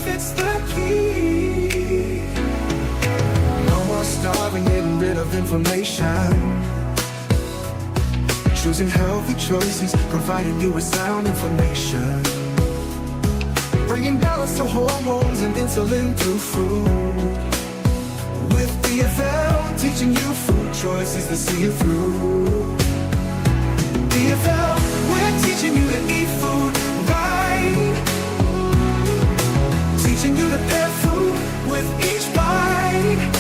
Benefits the key. No more starving, getting rid of information. Choosing healthy choices, providing you with sound information. Bringing balance to hormones and insulin through food. With DFL, teaching you food choices to see you through. DFL, we're teaching you to eat food right. Teaching you to pair food with each bite.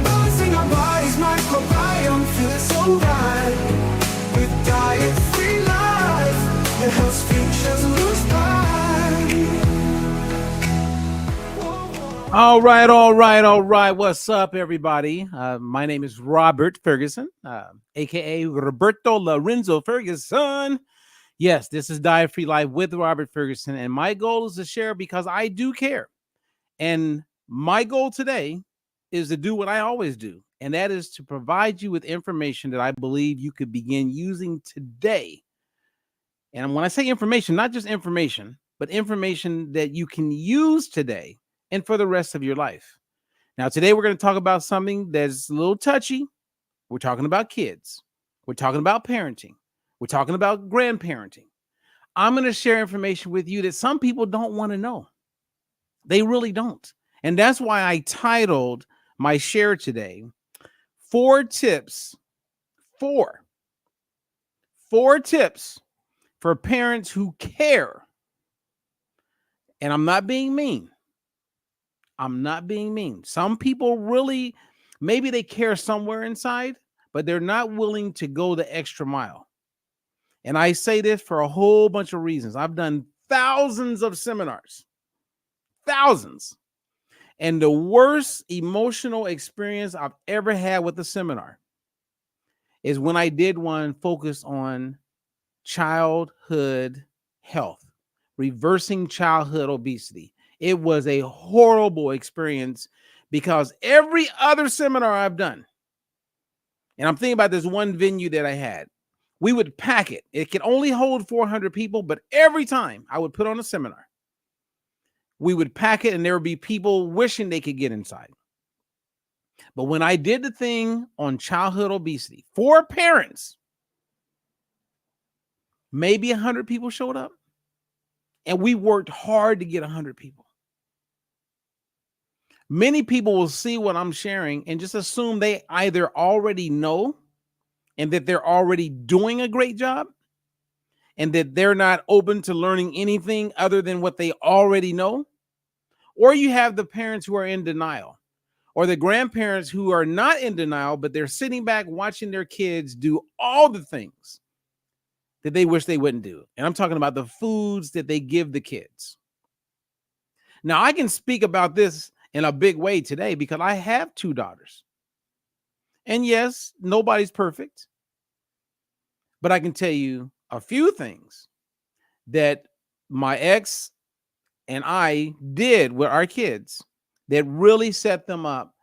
Balancing our body's microbiome, feeling so right. With diet-free life, it helps futures lose pride. All right. What's up, everybody? My name is Robert Ferguson, aka Roberto Lorenzo Ferguson. Yes, this is Diet Free Life with Robert Ferguson, and my goal is to share because I do care. And my goal today is to do what I always do, and that is to provide you with information that I believe you could begin using today. And when I say information, not just information, but information that you can use today and for the rest of your life. Now, today we're going to talk about something that's a little touchy. We're talking about kids. We're talking about parenting. We're talking about grandparenting. I'm going to share information with you that some people don't want to know. They really don't. And that's why I titled my share today, 4 tips, 4 tips for parents who care. And I'm not being mean. Some people really, maybe they care somewhere inside, but they're not willing to go the extra mile. And I say this for a whole bunch of reasons. I've done thousands of seminars, thousands. And the worst emotional experience I've ever had with a seminar is when I did one focused on childhood health, reversing childhood obesity. It was a horrible experience because every other seminar I've done, and I'm thinking about this one venue that I had, we would pack it. It could only hold 400 people, but every time I would put on a seminar, we would pack it and there would be people wishing they could get inside. But when I did the thing on childhood obesity for parents, maybe 100 people showed up. And we worked hard to get 100 people. Many people will see what I'm sharing and just assume they either already know and that they're already doing a great job and that they're not open to learning anything other than what they already know. Or you have the parents who are in denial or the grandparents who are not in denial, but they're sitting back watching their kids do all the things that they wish they wouldn't do. And I'm talking about the foods that they give the kids. Now, I can speak about this in a big way today because I have 2 daughters. And yes, nobody's perfect. But I can tell you a few things that my ex and I did with our kids that really set them up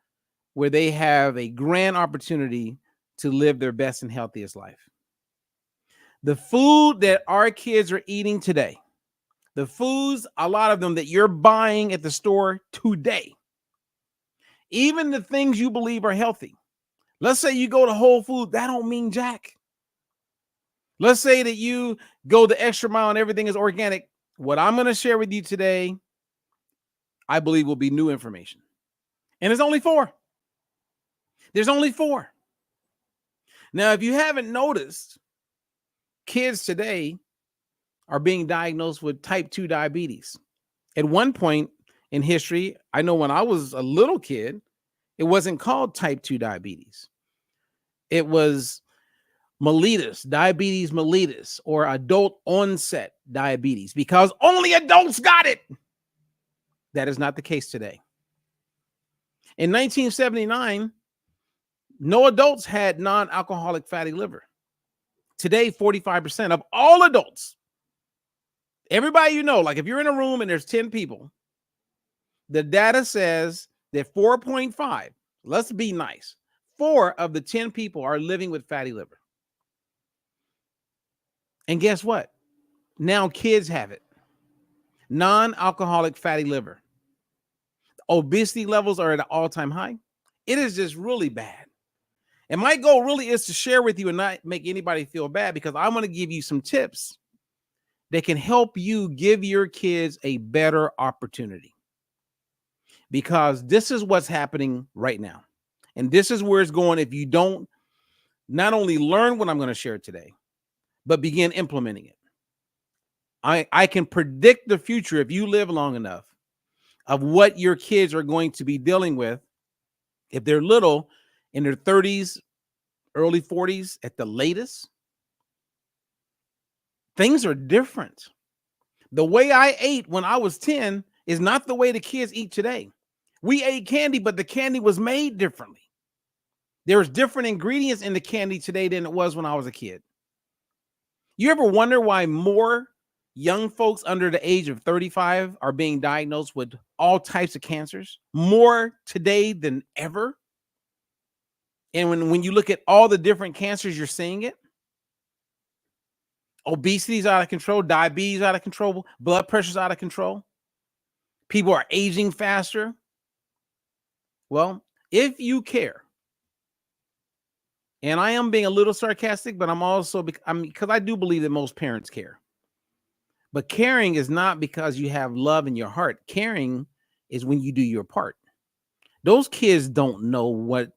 where they have a grand opportunity to live their best and healthiest life. The food that our kids are eating today, the foods, a lot of them that you're buying at the store today, even the things you believe are healthy. Let's say you go to Whole Foods, that don't mean jack. Let's say that you go the extra mile and everything is organic. What I'm going to share with you today, I believe will be new information. And there's only 4. There's only 4. Now, if you haven't noticed, kids today are being diagnosed with type 2 diabetes. At one point in history, I know when I was a little kid, it wasn't called type 2 diabetes. It was diabetes mellitus, or adult onset diabetes, because only adults got it. That is not the case today. In 1979, no adults had non-alcoholic fatty liver. Today, 45% of all adults, everybody you know, like if you're in a room and there's 10 people, the data says that 4.5, let's be nice, 4 of the 10 people are living with fatty liver. And guess what? Now kids have it. Non-alcoholic fatty liver. Obesity levels are at an all-time high. It is just really bad. And my goal really is to share with you and not make anybody feel bad, because I'm going to give you some tips that can help you give your kids a better opportunity. Because this is what's happening right now. And this is where it's going if you don't not only learn what I'm going to share today, but begin implementing it. I can predict the future, if you live long enough, of what your kids are going to be dealing with if they're little, in their 30s, early 40s at the latest. Things are different. The way I ate when I was 10 is not the way the kids eat today. We ate candy, but the candy was made differently. There's different ingredients in the candy today than it was when I was a kid. You ever wonder why more young folks under the age of 35 are being diagnosed with all types of cancers? More today than ever. And when you look at all the different cancers, you're seeing it. Obesity is out of control, diabetes out of control, blood pressure's out of control. People are aging faster. Well, if you care, and I am being a little sarcastic, but I'm also, because I do believe that most parents care. But caring is not because you have love in your heart. Caring is when you do your part. Those kids don't know what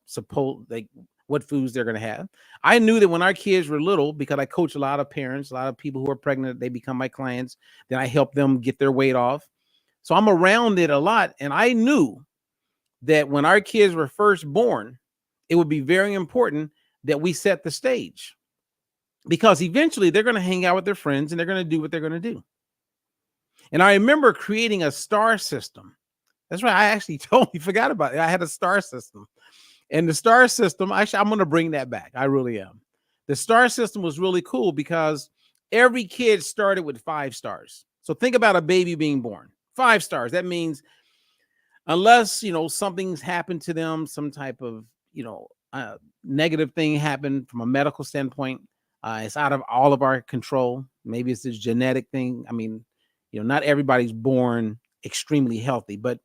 foods they're going to have. I knew that when our kids were little, because I coach a lot of parents, a lot of people who are pregnant, they become my clients. Then I help them get their weight off. So I'm around it a lot. And I knew that when our kids were first born, it would be very important that we set the stage, because eventually they're going to hang out with their friends and they're going to do what they're going to do. And I remember creating a star system. That's right. I actually totally forgot about it. I had a star system. And the star system, actually, I'm going to bring that back. I really am. The star system was really cool because every kid started with 5 stars. So think about a baby being born. 5 stars. That means unless, something's happened to them, some type of, negative thing happened from a medical standpoint, it's out of all of our control. Maybe it's this genetic thing. I mean, not everybody's born extremely healthy, but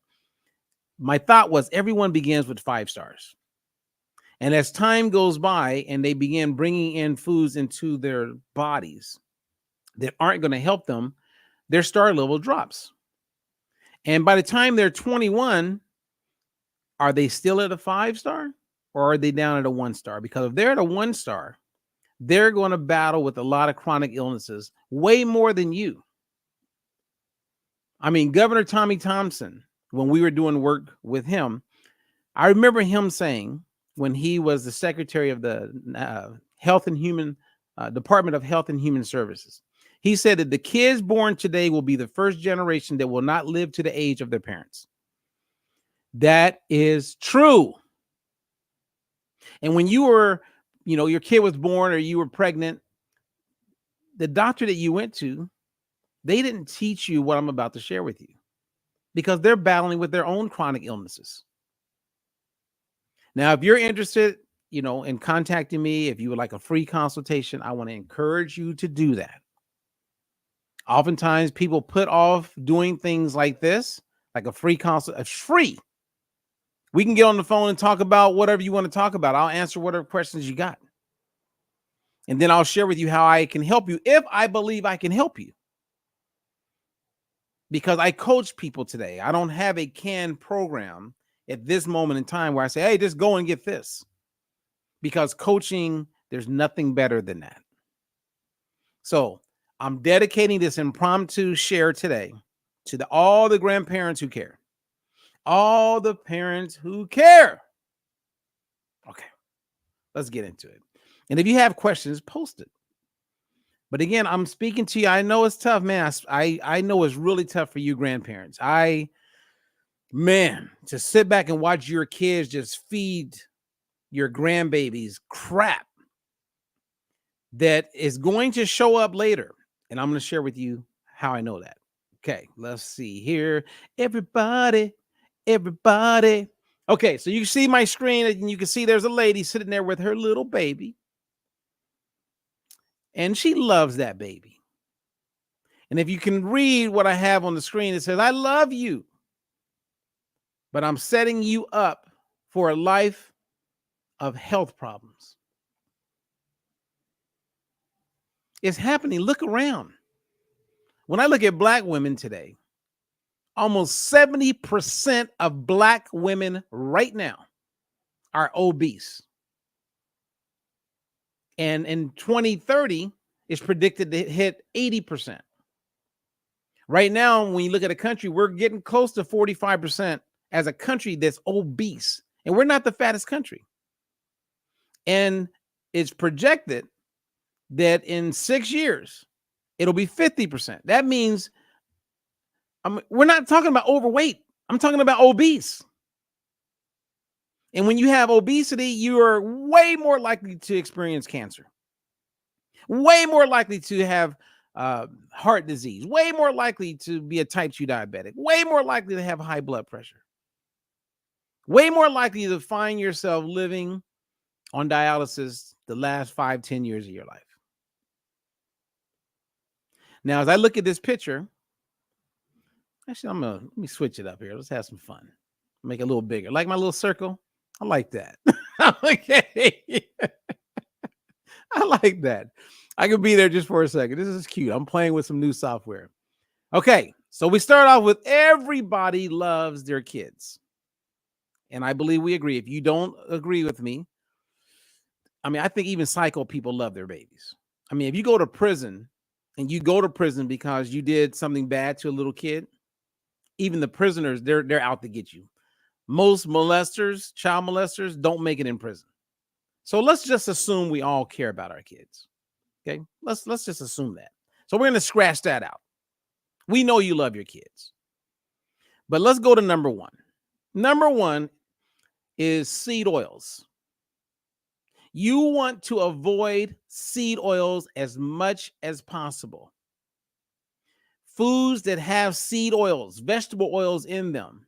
my thought was everyone begins with 5 stars. And as time goes by and they begin bringing in foods into their bodies that aren't going to help them, their star level drops. And by the time they're 21, are they still at a 5 star or are they down at a 1 star? Because if they're at a 1 star, they're going to battle with a lot of chronic illnesses, way more than you. I mean, Governor Tommy Thompson, when we were doing work with him, I remember him saying, when he was the secretary of the Department of Health and Human Services, he said that the kids born today will be the first generation that will not live to the age of their parents. That is true. And when you were, your kid was born or you were pregnant, the doctor that you went to, they didn't teach you what I'm about to share with you, because they're battling with their own chronic illnesses. Now, if you're interested, in contacting me, if you would like a free consultation, I want to encourage you to do that. Oftentimes people put off doing things like this, like a free consult. It's free. We can get on the phone and talk about whatever you want to talk about. I'll answer whatever questions you got. And then I'll share with you how I can help you if I believe I can help you. Because I coach people today. I don't have a canned program at this moment in time where I say, hey, just go and get this. Because coaching, there's nothing better than that. So I'm dedicating this impromptu share today to all the grandparents who care. All the parents who care. Okay, let's get into it. And if you have questions, post it. But again, I'm speaking to you. I know it's tough, man. I know it's really tough for you grandparents. To sit back and watch your kids just feed your grandbabies crap that is going to show up later. And I'm going to share with you how I know that. Okay, let's see here. Everybody. Okay, so you can see my screen and you can see there's a lady sitting there with her little baby. And she loves that baby. And if you can read what I have on the screen, it says, I love you, but I'm setting you up for a life of health problems. It's happening. Look around. When I look at Black women today, almost 70% of Black women right now are obese. And in 2030, it's predicted to hit 80%. Right now, when you look at a country, we're getting close to 45% as a country that's obese. And we're not the fattest country. And it's projected that in 6 years, it'll be 50%. That means we're not talking about overweight. I'm talking about obese. And when you have obesity, you are way more likely to experience cancer, way more likely to have heart disease, way more likely to be a type 2 diabetic, way more likely to have high blood pressure, way more likely to find yourself living on dialysis the last 5-10 years of your life. Now, as I look at this picture, actually, let me switch it up here. Let's have some fun. Make it a little bigger. Like my little circle. I like that. Okay. I like that. I could be there just for a second. This is cute. I'm playing with some new software. Okay. So we start off with everybody loves their kids. And I believe we agree. If you don't agree with me, I think even psycho people love their babies. If you go to prison and you go to prison because you did something bad to a little kid, even the prisoners, they're out to get you. Most molesters, child molesters, don't make it in prison. So let's just assume we all care about our kids. Okay, let's just assume that. So we're going to scratch that out. We know you love your kids. But let's go to number one. Number one is seed oils. You want to avoid seed oils as much as possible. Foods that have seed oils, vegetable oils in them,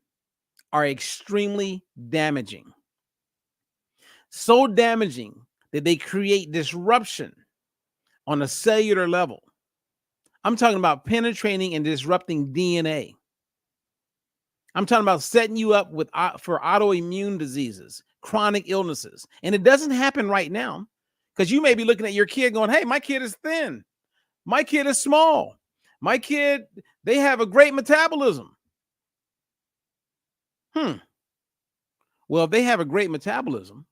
are extremely damaging. So damaging that they create disruption on a cellular level. I'm talking about penetrating and disrupting DNA. I'm talking about setting you up for autoimmune diseases, chronic illnesses. And it doesn't happen right now because you may be looking at your kid going, hey, my kid is thin. My kid is small. My kid, they have a great metabolism. Well, if they have a great metabolism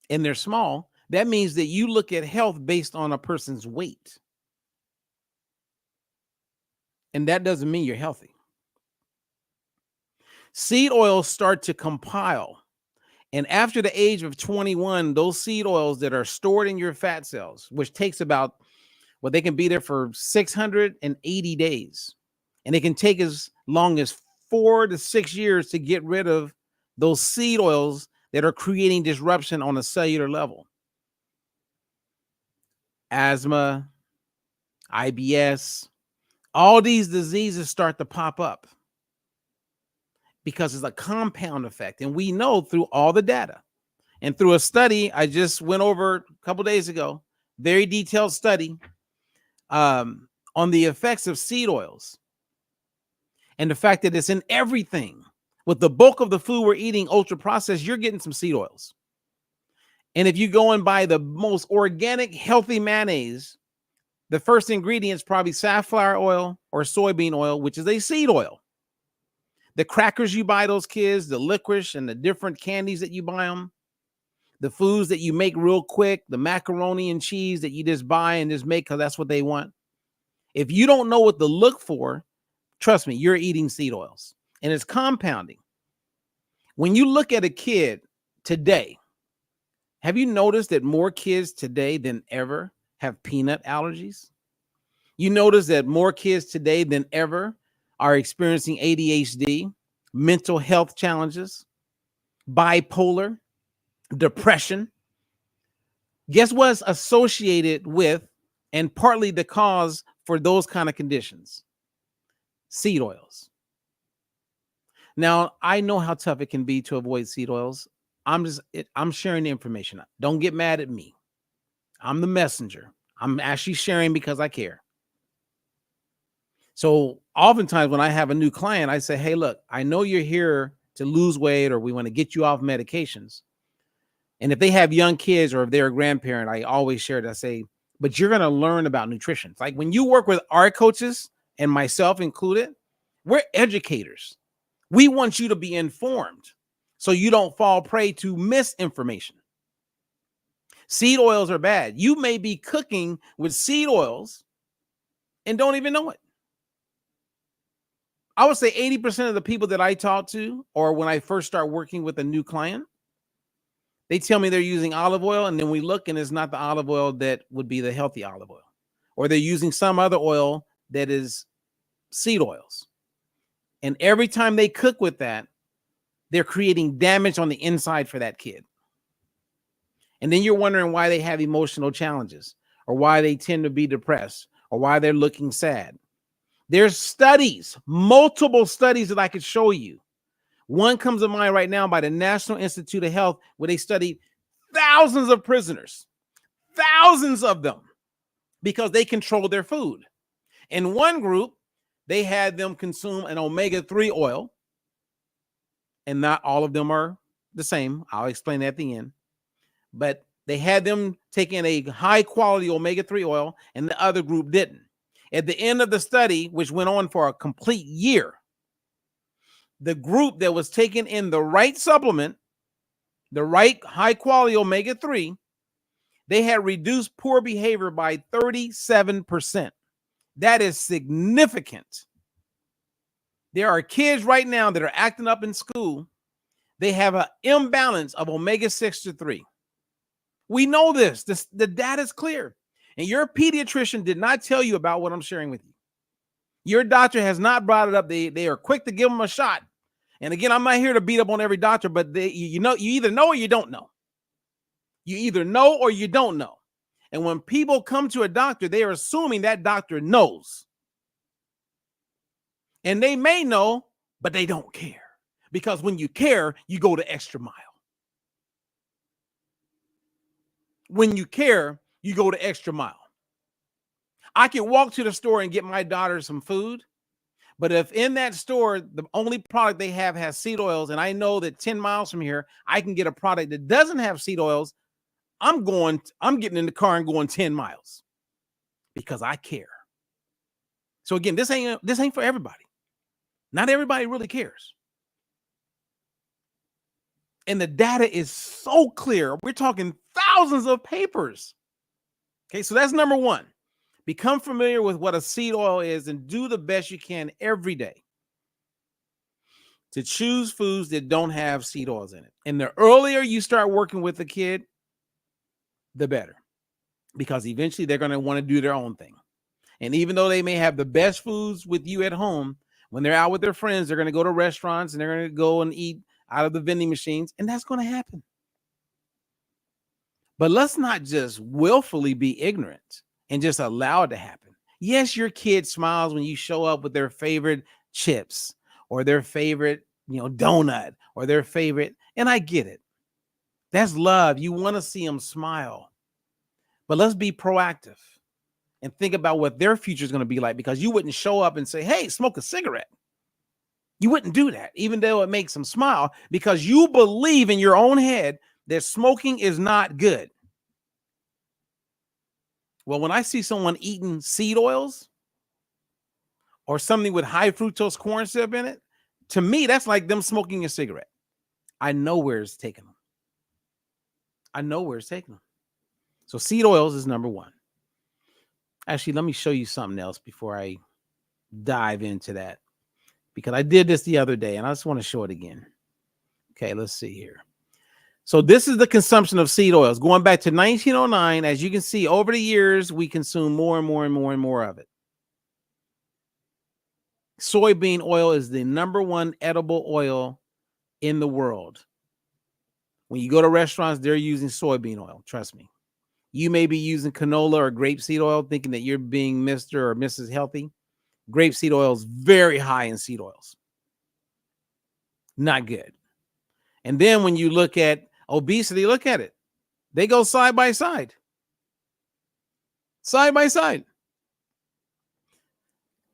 and they're small, that means that you look at health based on a person's weight. And that doesn't mean you're healthy. Seed oils start to compile. And after the age of 21, those seed oils that are stored in your fat cells, which takes about, they can be there for 680 days. And it can take as long as 4 to 6 years to get rid of those seed oils that are creating disruption on a cellular level. Asthma, IBS, all these diseases start to pop up because it's a compound effect. And we know through all the data and through a study I just went over a couple days ago, very detailed study on the effects of seed oils and the fact that it's in everything. With the bulk of the food we're eating ultra processed, you're getting some seed oils. And if you go and buy the most organic, healthy mayonnaise, the first ingredient is probably safflower oil or soybean oil, which is a seed oil. The crackers you buy those kids, the licorice and the different candies that you buy them, the foods that you make real quick, the macaroni and cheese that you just buy and just make because that's what they want. If you don't know what to look for, trust me, you're eating seed oils and it's compounding. When you look at a kid today, have you noticed that more kids today than ever have peanut allergies? You notice that more kids today than ever are experiencing ADHD, mental health challenges, bipolar, depression. Guess what's associated with and partly the cause for those kind of conditions? Seed oils. Now, I know how tough it can be to avoid seed oils. I'm sharing the information. Don't get mad at me. I'm the messenger. I'm actually sharing because I care. So oftentimes when I have a new client, I say, hey, look, I know you're here to lose weight or we want to get you off medications. And if they have young kids or if they're a grandparent, I always share it. I say, but you're going to learn about nutrition. It's like when you work with our coaches and myself included, we're educators. We want you to be informed so you don't fall prey to misinformation. Seed oils are bad. You may be cooking with seed oils and don't even know it. I would say 80% of the people that I talk to, or when I first start working with a new client, they tell me they're using olive oil, and then we look and it's not the olive oil that would be the healthy olive oil. Or they're using some other oil that is seed oils. And every time they cook with that, they're creating damage on the inside for that kid. And then you're wondering why they have emotional challenges, or why they tend to be depressed, or why they're looking sad. There's studies, multiple studies that I could show you. One comes to mind right now by the National Institute of Health, where they studied thousands of prisoners, thousands of them, because they controlled their food. In one group, they had them consume an omega-3 oil, and not all of them are the same. I'll explain that at the end. But they had them take in a high-quality omega-3 oil, and the other group didn't. At the end of the study, which went on for a complete year, the group that was taking in the right supplement, the right high-quality omega-3, they had reduced poor behavior by 37%. That is significant. There are kids right now that are acting up in school. They have an imbalance of omega-6 to 3. We know this. The data is clear. And your pediatrician did not tell you about what I'm sharing with you. Your doctor has not brought it up. They are quick to give them a shot. And again, I'm not here to beat up on every doctor, but you either know or you don't know. You either know or you don't know. And when people come to a doctor, they are assuming that doctor knows. And they may know, but they don't care. Because when you care, you go the extra mile. When you care, you go the extra mile. I can walk to the store and get my daughter some food, but if in that store, the only product they have has seed oils, and I know that 10 miles from here, I can get a product that doesn't have seed oils, I'm getting in the car and going 10 miles because I care. So again, this ain't for everybody. Not everybody really cares. And the data is so clear. We're talking thousands of papers. Okay, so that's number one. Become familiar with what a seed oil is and do the best you can every day to choose foods that don't have seed oils in it. And the earlier you start working with a kid, the better, because eventually they're going to want to do their own thing. And even though they may have the best foods with you at home, when they're out with their friends, they're going to go to restaurants and they're going to go and eat out of the vending machines, and that's going to happen. But let's not just willfully be ignorant and just allow it to happen. Yes, your kid smiles when you show up with their favorite chips or their favorite, donut or their favorite, and I get it. That's love. You want to see them smile. But let's be proactive and think about what their future is going to be like, because you wouldn't show up and say, hey, smoke a cigarette. You wouldn't do that, even though it makes them smile, because you believe in your own head that smoking is not good. Well, when I see someone eating seed oils or something with high fructose corn syrup in it, to me, that's like them smoking a cigarette. I know where it's taking them. So seed oils is number one. Actually, let me show you something else before I dive into that, because I did this the other day and I just want to show it again. Okay, let's see here. So this is the consumption of seed oils going back to 1909. As you can see, over the years, we consume more and more and more and more of it. Soybean oil is the number one edible oil in the world. When you go to restaurants, they're using soybean oil. Trust me. You may be using canola or grapeseed oil thinking that you're being Mr. or Mrs. Healthy. Grapeseed oil is very high in seed oils. Not good. And then when you look at obesity, look at it. They go side by side. Side by side.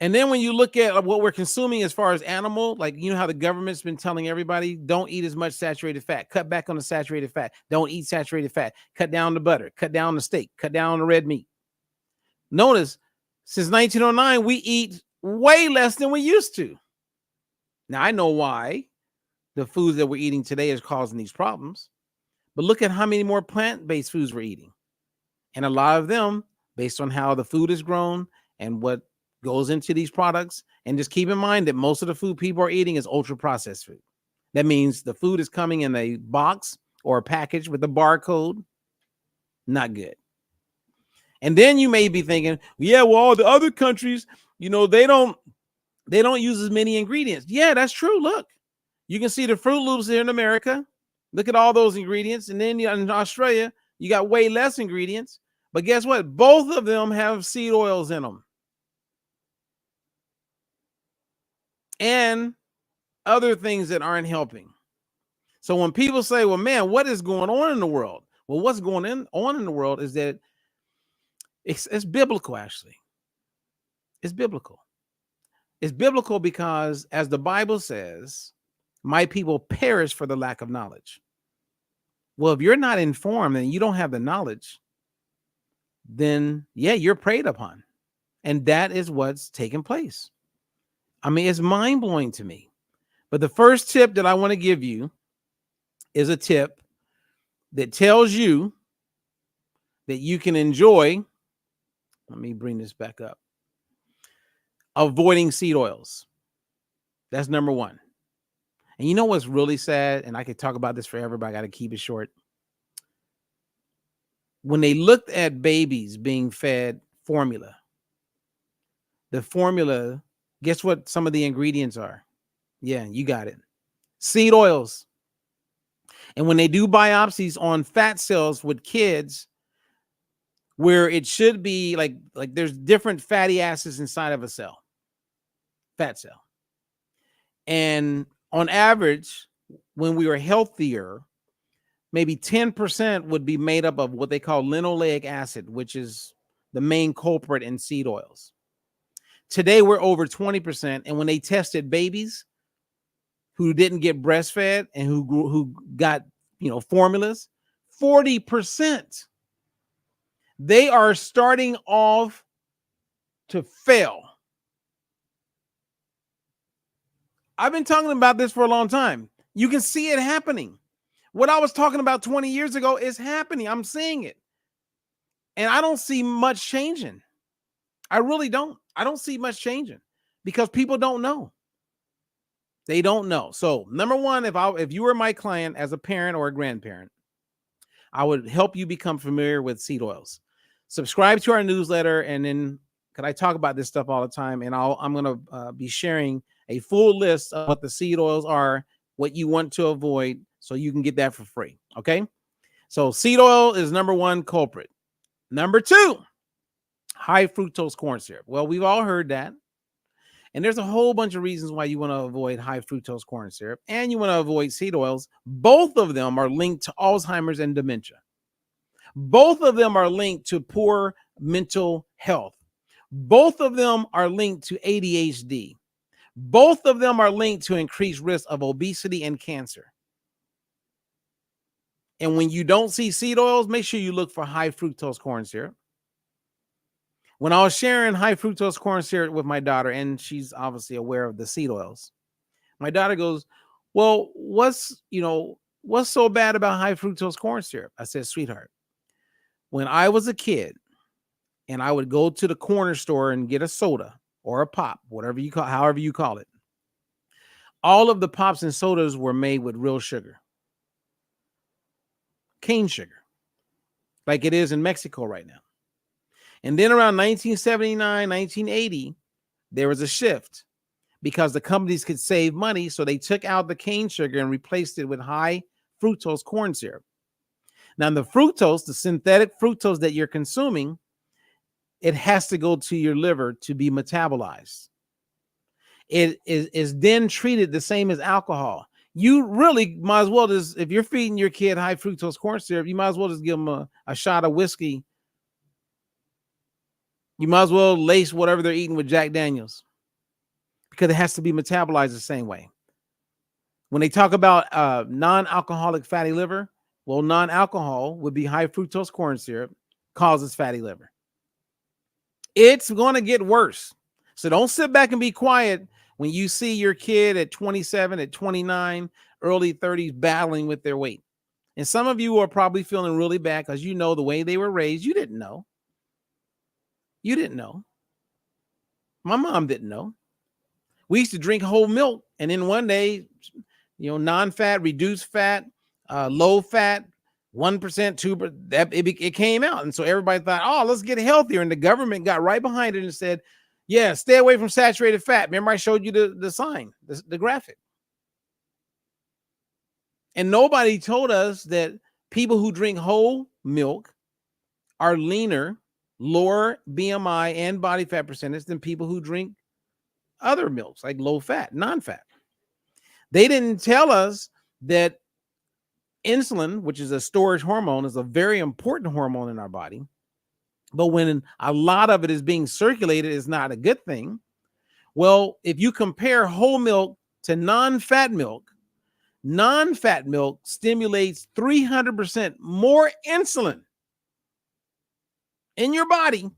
And then when you look at what we're consuming as far as animal, like, you know how the government's been telling everybody, don't eat as much saturated fat, cut back on the saturated fat, don't eat saturated fat, cut down the butter, cut down the steak, cut down the red meat. Notice, since 1909, we eat way less than we used to. Now, I know why the foods that we're eating today is causing these problems, but look at how many more plant-based foods we're eating. And a lot of them, based on how the food is grown and what goes into these products. And just keep in mind that most of the food people are eating is ultra processed food. That means the food is coming in a box or a package with a barcode. Not good. And then you may be thinking, yeah, well, all the other countries, you know, they don't use as many ingredients. Yeah, that's true. Look, you can see the Fruit Loops here in America. Look at all those ingredients. And then in Australia, you got way less ingredients. But guess what? Both of them have seed oils in them. And other things that aren't helping. So when people say, well, man, what is going on in the world? Well, what's going on in the world is that it's biblical, actually. It's biblical. It's biblical because, as the Bible says, my people perish for the lack of knowledge. Well, if you're not informed and you don't have the knowledge, then, yeah, you're preyed upon. And that is what's taking place. I mean, it's mind-blowing to me. But the first tip that I want to give you is a tip that tells you that you can enjoy. Let me bring this back up. Avoiding seed oils. That's number one. And you know what's really sad? And I could talk about this forever, but I got to keep it short. When they looked at babies being fed formula, the formula, guess what some of the ingredients are? Yeah, you got it. Seed oils. And when they do biopsies on fat cells with kids, where it should be like there's different fatty acids inside of a cell, fat cell. And on average, when we were healthier, maybe 10% would be made up of what they call linoleic acid, which is the main culprit in seed oils. Today, we're over 20%. And when they tested babies who didn't get breastfed and who got, formulas, 40%. They are starting off to fail. I've been talking about this for a long time. You can see it happening. What I was talking about 20 years ago is happening. I'm seeing it. And I don't see much changing. I really don't. I don't see much changing because people don't know. They don't know. So, number one, if you were my client as a parent or a grandparent, I would help you become familiar with seed oils. Subscribe to our newsletter, and then, because I talk about this stuff all the time, and I'm going to be sharing a full list of what the seed oils are, what you want to avoid, so you can get that for free. Okay? So seed oil is number one culprit. Number two, high fructose corn syrup. Well, we've all heard that. And there's a whole bunch of reasons why you want to avoid high fructose corn syrup and you want to avoid seed oils. Both of them are linked to Alzheimer's and dementia. Both of them are linked to poor mental health. Both of them are linked to ADHD. Both of them are linked to increased risk of obesity and cancer. And when you don't see seed oils, make sure you look for high fructose corn syrup. When I was sharing high fructose corn syrup with my daughter, and she's obviously aware of the seed oils, my daughter goes, well, what's so bad about high fructose corn syrup? I said, sweetheart, when I was a kid and I would go to the corner store and get a soda or a pop, however you call it, all of the pops and sodas were made with real sugar, cane sugar, like it is in Mexico right now. And then around 1979, 1980, there was a shift because the companies could save money. So they took out the cane sugar and replaced it with high fructose corn syrup. Now, the fructose, the synthetic fructose that you're consuming, it has to go to your liver to be metabolized. It is then treated the same as alcohol. You really might as well just, if you're feeding your kid high fructose corn syrup, you might as well just give them a shot of whiskey. You might as well lace whatever they're eating with Jack Daniels. because it has to be metabolized the same way. When they talk about non-alcoholic fatty liver, well, non-alcohol would be high fructose corn syrup, causes fatty liver. It's going to get worse. So don't sit back and be quiet when you see your kid at 27, at 29, early 30s battling with their weight. And some of you are probably feeling really bad because you know the way they were raised. You didn't know. You didn't know. My mom didn't know. We used to drink whole milk, and then one day, non-fat, reduced fat, low fat, 1%, 2%, it came out. And so everybody thought, oh, let's get healthier. And the government got right behind it and said, yeah, stay away from saturated fat. Remember, I showed you the sign, the graphic. And nobody told us that people who drink whole milk are leaner, lower BMI and body fat percentage than people who drink other milks, like low fat, non-fat. They didn't tell us that insulin, which is a storage hormone, is a very important hormone in our body. But when a lot of it is being circulated, it's not a good thing. Well, if you compare whole milk to non-fat milk stimulates 300% more insulin in your body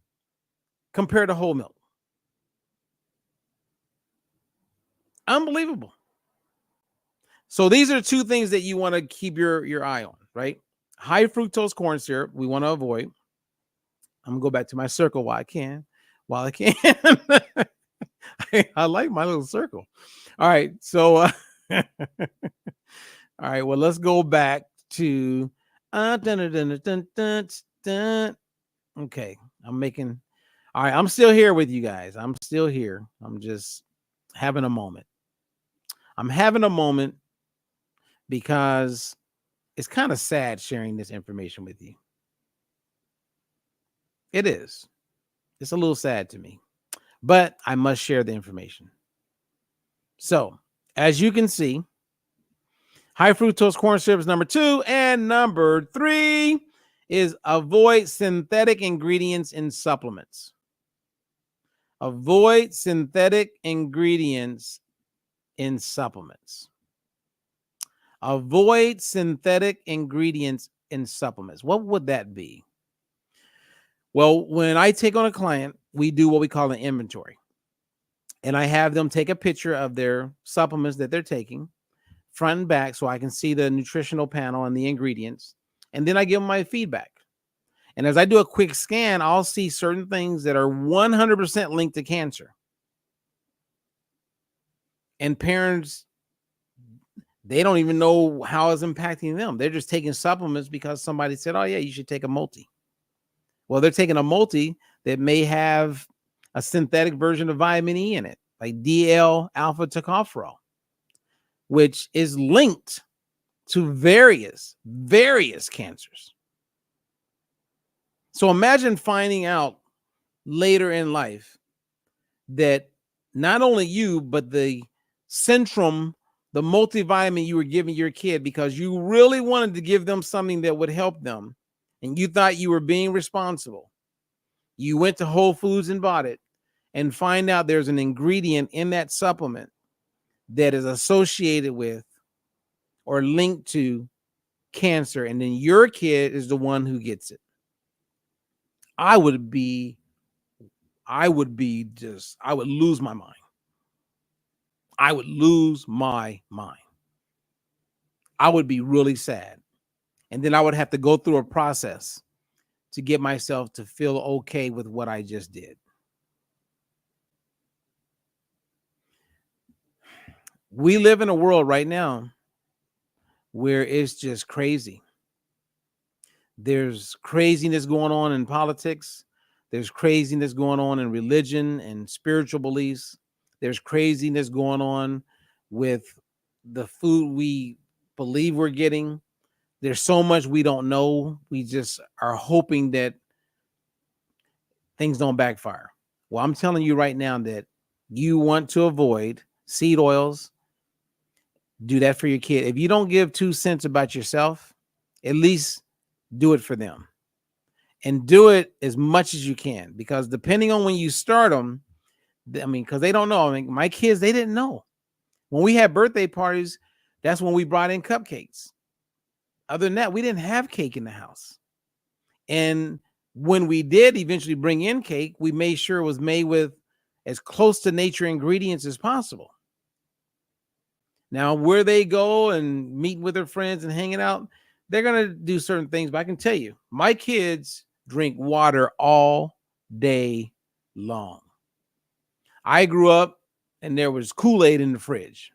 compared to whole milk. Unbelievable. So these are two things that you want to keep your eye on, right? High fructose corn syrup, we want to avoid. I'm gonna go back to my circle while I can. I like my little circle. All right, so all right, well, let's go back to okay. All right, I'm still here with you guys. I'm still here. I'm just having a moment. I'm having a moment because it's kind of sad sharing this information with you. It is. It's a little sad to me, but I must share the information. So, as you can see, high fructose corn syrup is number 2, and number 3 is avoid synthetic ingredients in supplements. Avoid synthetic ingredients in supplements. Avoid synthetic ingredients in supplements. What would that be? Well, when I take on a client, we do what we call an inventory. And I have them take a picture of their supplements that they're taking, front and back, so I can see the nutritional panel and the ingredients. And then I give them my feedback. And as I do a quick scan, I'll see certain things that are 100% linked to cancer. And parents, they don't even know how it's impacting them. They're just taking supplements because somebody said, oh, yeah, you should take a multi. Well, they're taking a multi that may have a synthetic version of vitamin E in it, like DL alpha tocopherol, which is linked to various cancers. So imagine finding out later in life that not only you, but the Centrum, the multivitamin you were giving your kid because you really wanted to give them something that would help them, and you thought you were being responsible. You went to Whole Foods and bought it and find out there's an ingredient in that supplement that is associated with or linked to cancer, and then your kid is the one who gets it. I would lose my mind. I would lose my mind. I would be really sad. And then I would have to go through a process to get myself to feel okay with what I just did. We live in a world right now where it's just crazy. There's craziness going on in politics. There's craziness going on in religion and spiritual beliefs. There's craziness going on with the food we believe we're getting. There's so much we don't know. We just are hoping that things don't backfire. Well, I'm telling you right now that you want to avoid seed oils. Do that for your kid. If you don't give 2 cents about yourself, at least do it for them. And do it as much as you can, because depending on when you start them, I mean, because they don't know. I mean, my kids, they didn't know. When we had birthday parties, that's when we brought in cupcakes. Other than that, we didn't have cake in the house. And when we did eventually bring in cake, we made sure it was made with as close to nature ingredients as possible. Now, where they go and meeting with their friends and hanging out, they're going to do certain things. But I can tell you, my kids drink water all day long. I grew up and there was Kool-Aid in the fridge.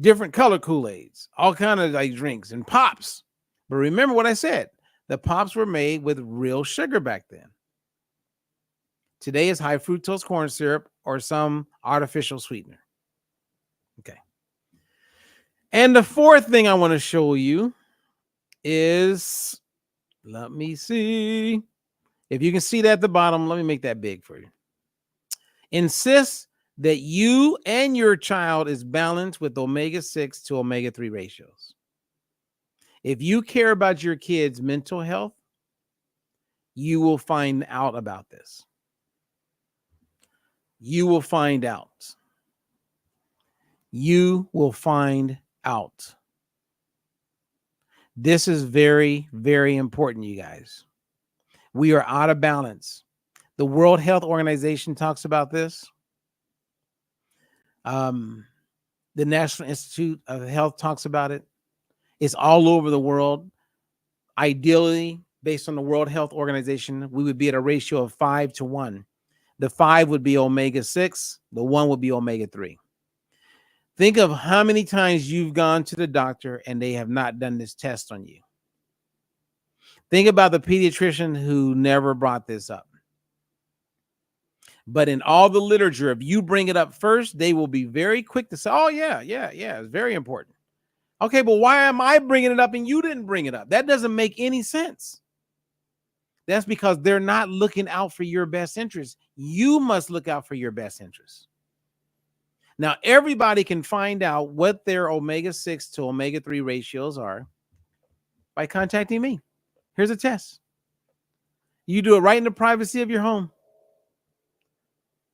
Different color Kool-Aids, all kind of like drinks and pops. But remember what I said, the pops were made with real sugar back then. Today is high fructose corn syrup or some artificial sweetener. Okay. And the fourth thing I want to show you is, let me see. If you can see that at the bottom, let me make that big for you. Insist that you and your child is balanced with omega-6 to omega-3 ratios. If you care about your kids' mental health, you will find out about this. You will find out. You will find out. This is very, very important, you guys. We are out of balance. The World Health Organization talks about this. The National Institute of Health talks about it. It's all over the world. Ideally, based on the World Health Organization, we would be at a ratio of 5 to 1. The 5 would be omega-6. The 1 would be omega-3. Think of how many times you've gone to the doctor and they have not done this test on you. Think about the pediatrician who never brought this up. But in all the literature, if you bring it up first, they will be very quick to say, oh, yeah, it's very important. Okay, but why am I bringing it up and you didn't bring it up? That doesn't make any sense. That's because they're not looking out for your best interest. You must look out for your best interest. Now, everybody can find out what their omega-6 to omega-3 ratios are by contacting me. Here's a test. You do it right in the privacy of your home.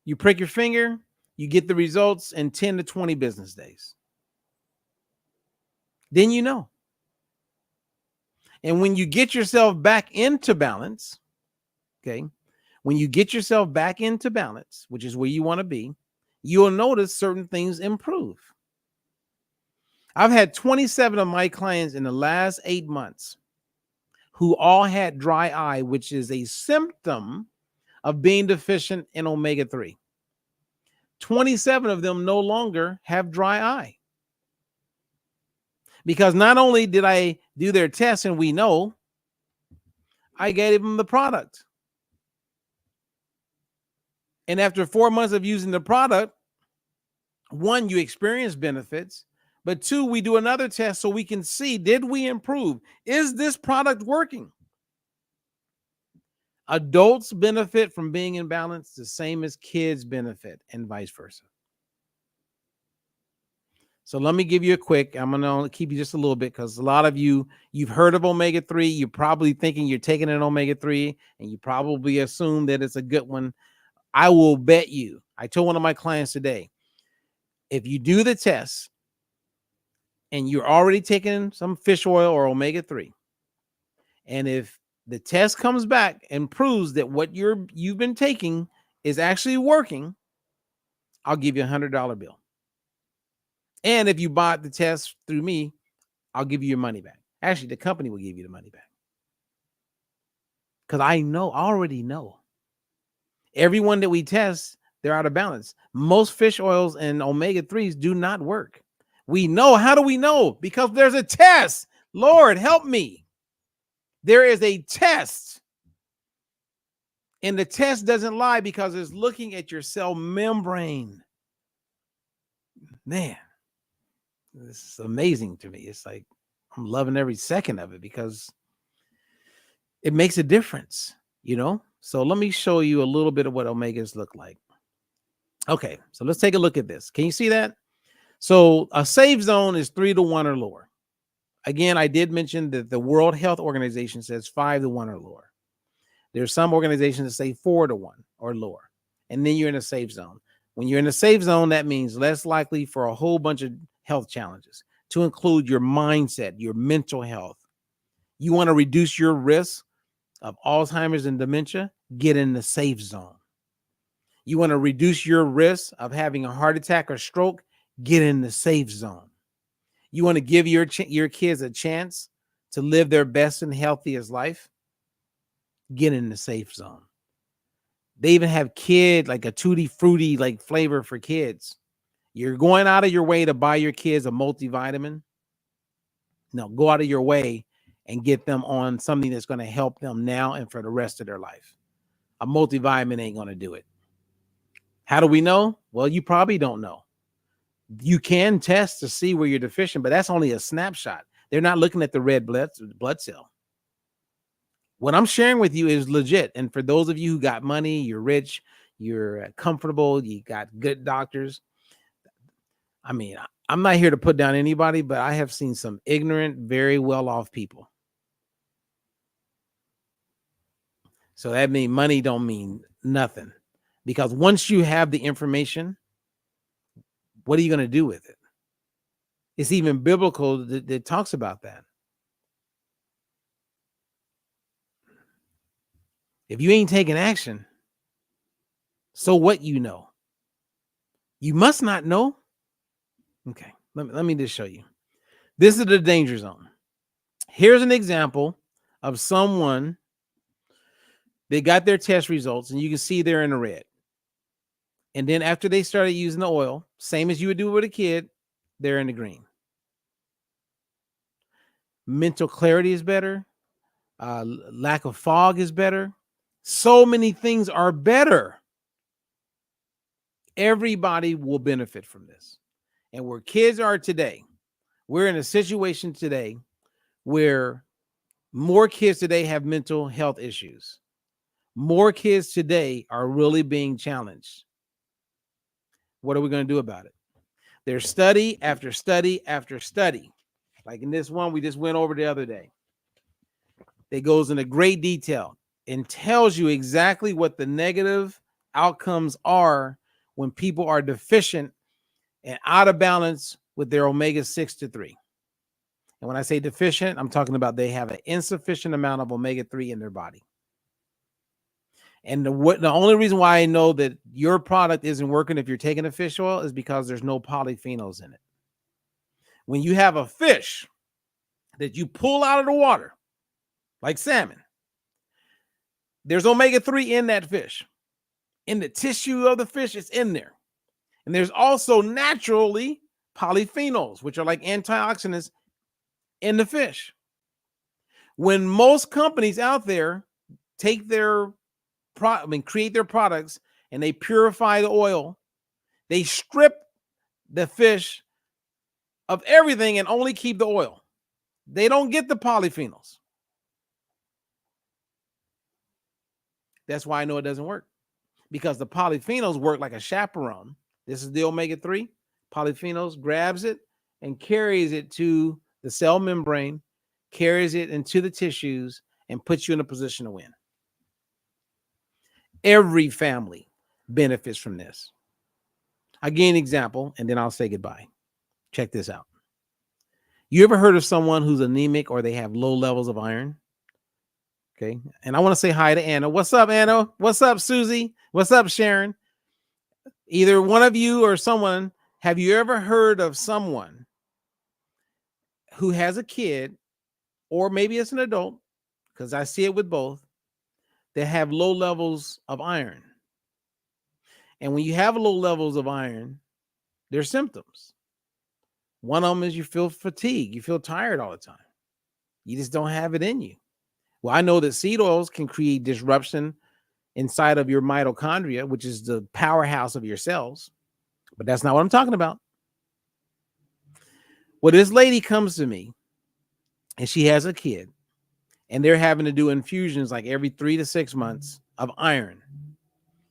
You prick your finger, you get the results in 10 to 20 business days. Then you know. And when you get yourself back into balance, okay, when you get yourself back into balance, which is where you want to be, you'll notice certain things improve. I've had 27 of my clients in the last 8 months who all had dry eye, which is a symptom of being deficient in omega-3. 27 of them no longer have dry eye. Because not only did I do their tests and we know, I gave them the product. And after 4 months of using the product, 1, you experience benefits, but 2, we do another test so we can see, did we improve? Is this product working? Adults benefit from being in balance the same as kids benefit and vice versa. So let me give you a quick, I'm going to keep you just a little bit because a lot of you, you've heard of omega-3. You're probably thinking you're taking an omega-3 and you probably assume that it's a good one. I will bet you, I told one of my clients today, if you do the test and you're already taking some fish oil or omega-3, and if the test comes back and proves that what you've been taking is actually working, I'll give you $100 bill. And if you bought the test through me, I'll give you your money back. Actually, the company will give you the money back. Because I already know. Everyone that we test, they're out of balance. Most fish oils and omega-3s do not work. We know. How do we know? Because there's a test. Lord, help me. There is a test. And the test doesn't lie because it's looking at your cell membrane. Man, this is amazing to me. It's like I'm loving every second of it because it makes a difference, you know? So let me show you a little bit of what omegas look like. Okay, so let's take a look at this. Can you see that? So a safe zone is 3 to 1 or lower. Again, I did mention that the World Health Organization says 5 to 1 or lower. There's some organizations that say 4 to 1 or lower. and then you're in a safe zone. When you're in a safe zone, that means less likely for a whole bunch of health challenges, to include your mindset, your mental health. You want to reduce your risk of Alzheimer's and dementia? Get in the safe zone. You want to reduce your risk of having a heart attack or stroke? Get in the safe zone. You want to give your kids a chance to live their best and healthiest life? Get in the safe zone. They even have kid, like a tutti frutti like flavor for kids. You're going out of your way to buy your kids a multivitamin. No, go out of your way and get them on something that's going to help them now and for the rest of their life. A multivitamin ain't going to do it. How do we know? Well, you probably don't know. You can test to see where you're deficient, but that's only a snapshot. They're not looking at the red blood cell. What I'm sharing with you is legit. And for those of you who got money, you're rich, you're comfortable, you got good doctors. I mean, I'm not here to put down anybody, but I have seen some ignorant, very well-off people. So that means money don't mean nothing. Because once you have the information, what are you going to do with it? It's even biblical that talks about that. If you ain't taking action, so what you know? You must not know. Okay, let me just show you. This is the danger zone. Here's an example of someone, they got their test results, and you can see they're in the red. And then after they started using the oil, same as you would do with a kid, they're in the green. Mental clarity is better. Lack of fog is better. So many things are better. Everybody will benefit from this. And where kids are today, we're in a situation today where more kids today have mental health issues. More kids today are really being challenged. What are we going to do about it? There's study after study after study. Like in this one we just went over the other day. It goes into great detail and tells you exactly what the negative outcomes are when people are deficient and out of balance with their omega-6 to 3. And when I say deficient, I'm talking about they have an insufficient amount of omega-3 in their body. And the only reason why I know that your product isn't working if you're taking a fish oil is because there's no polyphenols in it. When you have a fish that you pull out of the water, like salmon, there's omega-3 in that fish. In the tissue of the fish, it's in there. And there's also naturally polyphenols, which are like antioxidants in the fish. When most companies out there take create their products and they purify the oil, they strip the fish of everything and only keep the oil. They don't get the polyphenols. That's why I know it doesn't work, because the polyphenols work like a chaperone. This is the omega-3. Polyphenols grabs it and carries it to the cell membrane, carries it into the tissues, and puts you in a position to win. Every family benefits from this. I'll give you an example, and then I'll say goodbye. Check this out. You ever heard of someone who's anemic or they have low levels of iron? Okay. And I want to say hi to Anna. What's up, Anna? What's up, Susie? What's up, Sharon? Either one of you or someone, have you ever heard of someone who has a kid, or maybe it's an adult, because I see it with both, that have low levels of iron? And when you have low levels of iron, there's symptoms. One of them is you feel fatigue. You feel tired all the time. You just don't have it in you. Well, I know that seed oils can create disruption inside of your mitochondria, which is the powerhouse of your cells. But that's not what I'm talking about. Well, this lady comes to me and she has a kid, and they're having to do infusions like every 3 to 6 months of iron,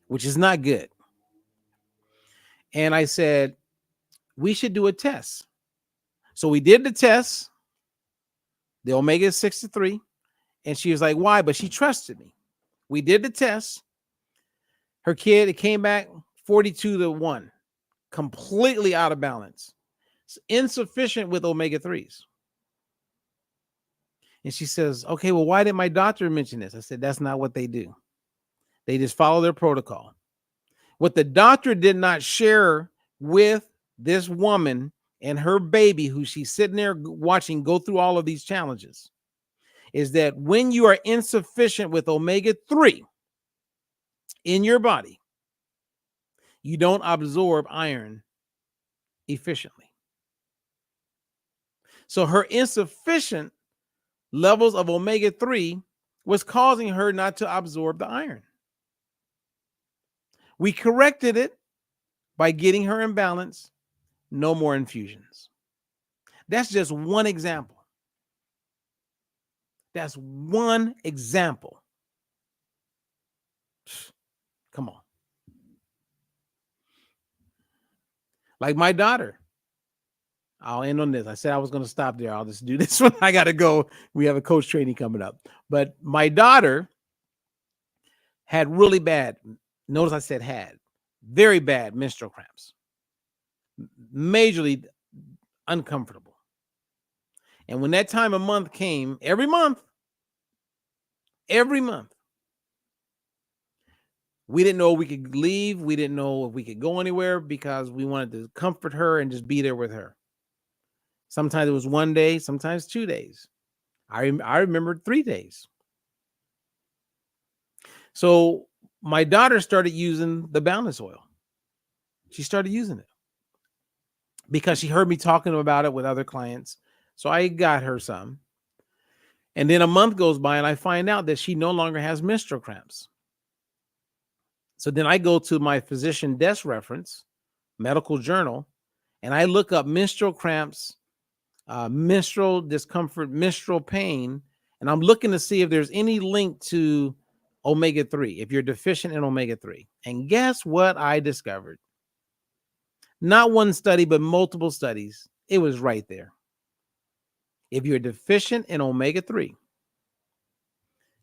which is not good. And I said, we should do a test. So we did the test, the omega-6 to 3. And she was like, why? But she trusted me. We did the test. Her kid, it came back 42-1, completely out of balance. It's insufficient with omega-3s. And she says, okay, well, why did my doctor mention this? I said, that's not what they do. They just follow their protocol. What the doctor did not share with this woman and her baby, who she's sitting there watching go through all of these challenges, is that when you are insufficient with omega-3 in your body, you don't absorb iron efficiently. So her insufficient levels of omega-3 was causing her not to absorb the iron. We corrected it by getting her in balance. No more infusions. That's just one example. That's one example. Come on. Like my daughter. I'll end on this. I said I was going to stop there. I'll just do this one. I got to go. We have a coach training coming up. But my daughter had really bad, notice I said had, very bad menstrual cramps. Majorly uncomfortable. And when that time of month came, every month, we didn't know if we could leave. We didn't know if we could go anywhere because we wanted to comfort her and just be there with her. Sometimes it was 1 day, sometimes 2 days. I remember 3 days. So my daughter started using the balance oil. She started using it because she heard me talking about it with other clients. So I got her some. And then a month goes by and I find out that she no longer has menstrual cramps. So then I go to my physician desk reference, medical journal, and I look up menstrual cramps, menstrual discomfort, menstrual pain, and I'm looking to see if there's any link to omega-3, if you're deficient in omega-3. And guess what I discovered? Not one study, but multiple studies. It was right there. If you're deficient in omega-3,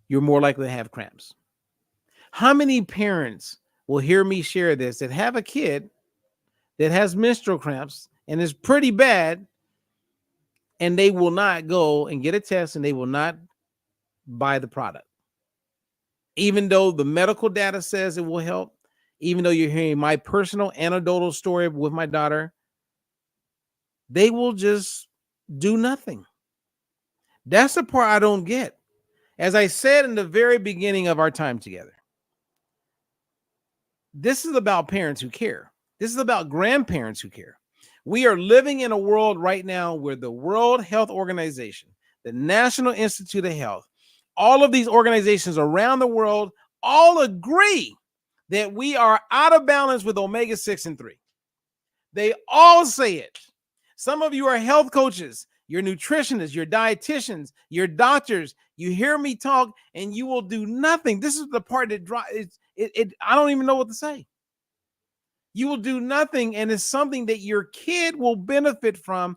you're more likely to have cramps. How many parents will hear me share this that have a kid that has menstrual cramps and is pretty bad, and they will not go and get a test and they will not buy the product? Even though the medical data says it will help, even though you're hearing my personal anecdotal story with my daughter, they will just do nothing. That's the part I don't get. As I said in the very beginning of our time together, this is about parents who care. This is about grandparents who care. We are living in a world right now where the World Health Organization, the National Institute of Health, all of these organizations around the world all agree that we are out of balance with omega-6 and 3. They all say it. Some of you are health coaches, your nutritionists, your dietitians, your doctors. You hear me talk and you will do nothing. This is the part that drives it. I don't even know what to say. You will do nothing, and it's something that your kid will benefit from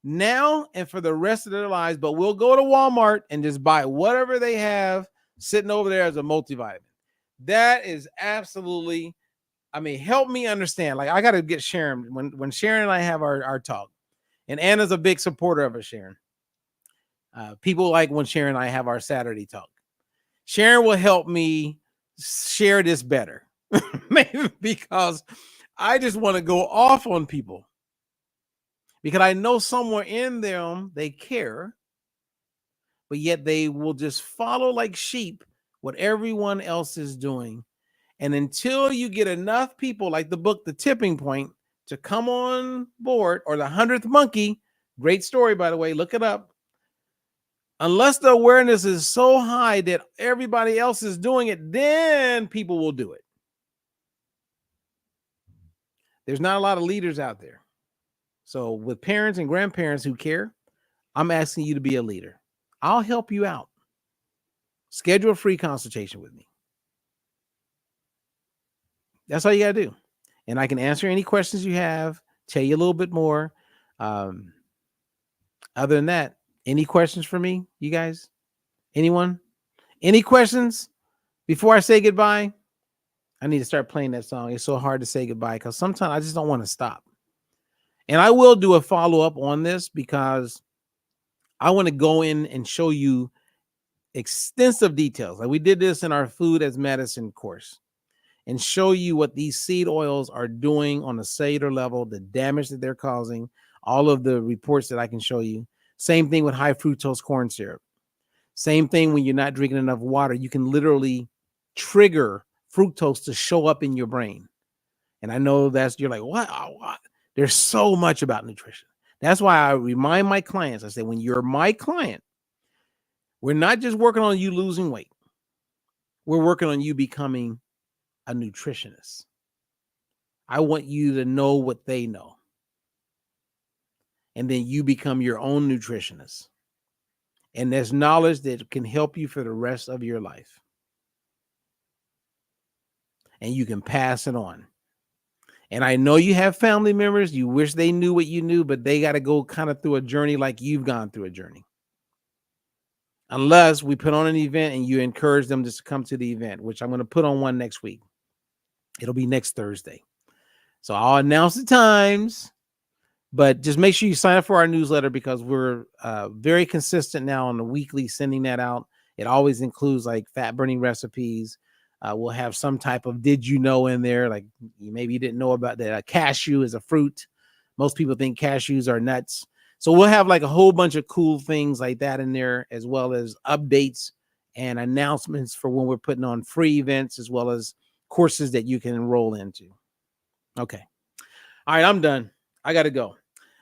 now and for the rest of their lives. But we'll go to Walmart and just buy whatever they have sitting over there as a multivitamin. That is absolutely, help me understand. Like, I got to get Sharon when Sharon and I have our talk, and Anna's a big supporter of us, Sharon. People like when Sharon and I have our Saturday talk. Sharon will help me share this better. Maybe because I just want to go off on people, because I know somewhere in them they care, but yet they will just follow like sheep what everyone else is doing. And until you get enough people, like the book The Tipping Point, to come on board, or The 100th Monkey, great story, by the way, look it up. Unless the awareness is so high that everybody else is doing it, then people will do it. There's not a lot of leaders out there. So with parents and grandparents who care, I'm asking you to be a leader. I'll help you out. Schedule a free consultation with me. That's all you got to do. And I can answer any questions you have, tell you a little bit more. Other than that, any questions for me, you guys? Anyone? Any questions before I say goodbye? I need to start playing that song. It's so hard to say goodbye because sometimes I just don't want to stop. And I will do a follow-up on this because I want to go in and show you extensive details. Like we did this in our food as medicine course and show you what these seed oils are doing on a cellular level, the damage that they're causing, all of the reports that I can show you. Same thing with high fructose corn syrup. Same thing when you're not drinking enough water. You can literally trigger fructose to show up in your brain. And I know you're like, what? What? There's so much about nutrition. That's why I remind my clients, I say, when you're my client, we're not just working on you losing weight. We're working on you becoming a nutritionist. I want you to know what they know. And then you become your own nutritionist. And there's knowledge that can help you for the rest of your life. And you can pass it on. And I know you have family members, you wish they knew what you knew, but they got to go kind of through a journey like you've gone through a journey. Unless we put on an event and you encourage them just to come to the event, which I'm going to put on one next week. It'll be next Thursday. So I'll announce the times, but just make sure you sign up for our newsletter because we're very consistent now on the weekly sending that out. It always includes like fat burning recipes. We'll have some type of did you know in there, like maybe you didn't know about that. A cashew is a fruit. Most people think cashews are nuts. So we'll have like a whole bunch of cool things like that in there, as well as updates and announcements for when we're putting on free events, as well as courses that you can enroll into. Okay. All right, I'm done. I got to go.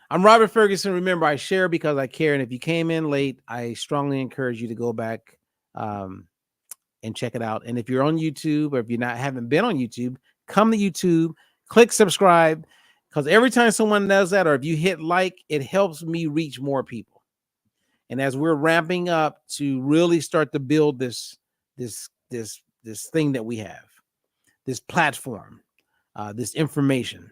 I'm Robert Ferguson. Remember, I share because I care. And if you came in late, I strongly encourage you to go back and check it out. And if you're on YouTube or if you're haven't been on YouTube, come to YouTube, click subscribe, because every time someone does that, or if you hit like, it helps me reach more people. And as we're ramping up to really start to build this thing that we have, this platform, this information,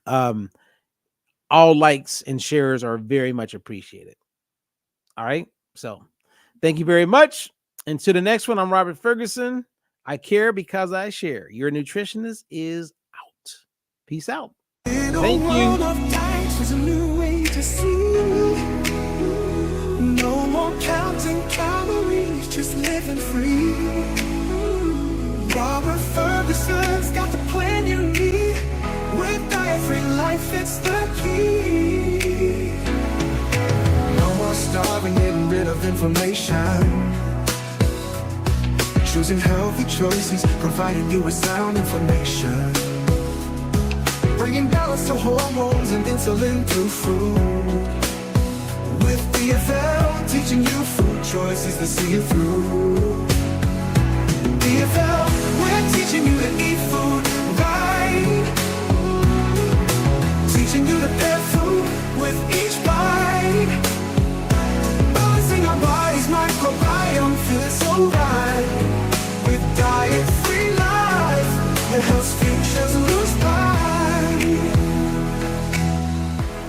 all likes and shares are very much appreciated. All right. So thank you very much. Until the next one, I'm Robert Ferguson. I care because I share. Your nutritionist is out. Peace out. Thank you. There's a new way to see. No more counting calories, just living free. Robert Ferguson's got the plan you need. With diet-free life, it's the key. No more starving, getting rid of inflammation. Choosing healthy choices, providing you with sound information. Bringing balance to hormones and insulin through food. With DFL, teaching you food choices that see you through. DFL, we're teaching you to eat food right. Teaching you to pair food with each bite. Balancing our body's microbiome, feeling so right.